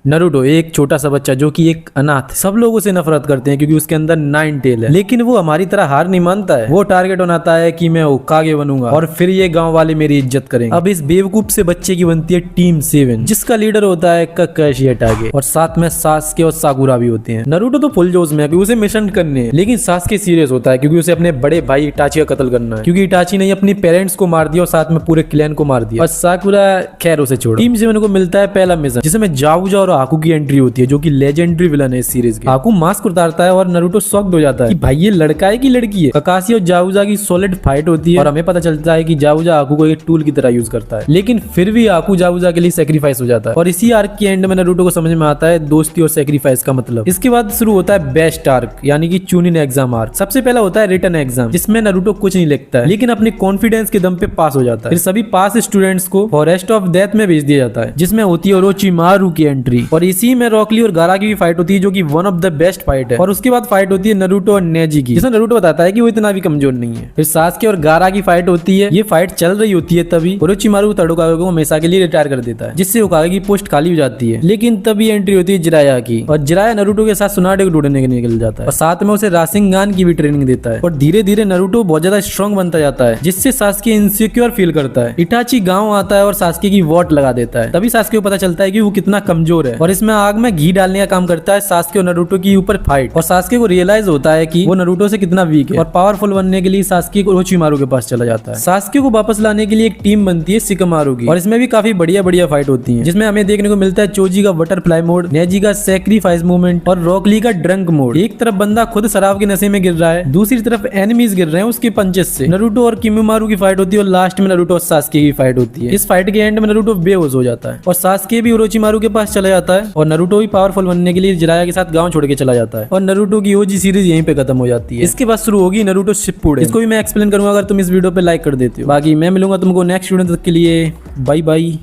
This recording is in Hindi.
नारुतो एक छोटा सा बच्चा जो कि एक अनाथ, सब लोग उसे नफरत करते हैं क्योंकि उसके अंदर 9 टेल है, लेकिन वो हमारी तरह हार नहीं मानता है। वो टारगेट बनाता है कि मैं होकागे बनूंगा और फिर ये गांव वाले मेरी इज्जत करेंगे। अब इस बेवकूफ से बच्चे की बनती है टीम 7, जिसका लीडर होता है ककाशी हटागे और साथ में सासके और साकुरा भी होते हैं। नारुतो तो फुल जोश में है क्योंकि उसे मिशन करने हैं, लेकिन सासके सीरियस होता है क्योंकि उसे अपने बड़े भाई इटाची का कत्ल करना है, क्योंकि इटाची ने अपनी पेरेंट्स को मार दिया और साथ में पूरे क्लैन को मार दिया। और साकुरा खैर उसे छोड़। टीम 7 को मिलता है पहला मिशन, जिसमें जावुजा और हाकू की एंट्री होती है, जो कि लेजेंडरी विलन है इस सीरीज के। हाकू मास्क उतारता है और नारुतो शॉक्ड हो जाता है कि भाई ये लड़का है कि लड़की है। ककाशी और जावुजा की सॉलिड फाइट होती है और हमें पता चलता है कि जावुजा हाकू को एक टूल की तरह यूज करता है, लेकिन फिर भी हाकू जावुजा के लिए सेक्रीफाइस हो जाता है। और इसी आर्क के एंड में नारुतो को समझ में आता है दोस्ती और सेक्रीफाइस का मतलब। इसके बाद शुरू होता है बेस्ट आर्क, यानी कि चुनिन एग्जाम आर्क। सबसे पहला होता है रिटन एग्जाम, जिसमें नारुतो कुछ नहीं लिखता है, लेकिन अपने कॉन्फिडेंस के दम पे पास हो जाता है। फिर सभी पास स्टूडेंट्स को फॉरेस्ट ऑफ डेथ में भेज दिया जाता है, जिसमें होती है ओरोचिमारू की एंट्री। और इसी में रॉकली और गारा की भी फाइट होती है, जो कि one of the best fight है। और उसके बाद फाइट होती है नारुतो और नेजी की, जिसमें नारुतो बताता है कि वो इतना भी कमजोर नहीं है। फिर सासके और गारा की फाइट होती है। ये फाइट चल रही होती है, तभी ओरोचिमारू तडोकागे को हमेशा के लिए रिटायर कर देता है, जिससे होकागे की पोस्ट खाली हो जाती है। लेकिन तभी एंट्री होती है जिराया की, और जिराया नारुतो के साथ सुनाडे को ढूंढने के निकल जाता है और साथ में उसे राशिंगान की भी ट्रेनिंग देता है। और धीरे धीरे नारुतो बहुत ज्यादा स्ट्रॉन्ग बनता जाता है, जिससे सासके इनसिक्योर फील करता है। इटाची गांव आता है और सासके की वॉट लगा देता है। तभी सासके को पता चलता है कि वो कितना कमजोर है, और इसमें आग में घी डालने का काम करता है सासके और नारुतो की ऊपर फाइट। और सासके को रियलाइज होता है कि वो नारुतो से कितना वीक है, और पावरफुल बनने के लिए सासके को ओरोचिमारू के पास चला जाता है। सासके को वापस लाने के लिए एक टीम बनती है शिकमारू की, और इसमें भी काफी बढ़िया बढ़िया फाइट होती है, जिसमें हमें देखने को मिलता है चोजी का बटरफ्लाई मोड, नेजी का सैक्रिफाइस मूवमेंट और रॉकली का ड्रंक मोड। एक तरफ बंदा खुद शराब के नशे में गिर रहा है, दूसरी तरफ एनिमीज गिर रहे हैं उसके पंचेस से। नारुतो और किमिमारू की फाइट होती है, और लास्ट में नारुतो और सासके की फाइट होती है। इस फाइट के एंड में नारुतो बेहोश हो जाता है, और सासके भी ओरोचिमारू के पास चला जाता है, और नारुतो भी पावरफुल बनने के लिए जिराया के साथ गांव छोड़ के चला जाता है। और नारुतो की ओजी सीरीज यहीं पे खत्म हो जाती है। इसके बाद शुरू होगी नारुतो शिप्पुडेन। इसको भी मैं एक्सप्लेन करूंगा अगर तुम इस वीडियो पे लाइक कर देते हो। बाकी मैं मिलूंगा तुमको नेक्स्ट वीडियो, तक के लिए बाय बाय।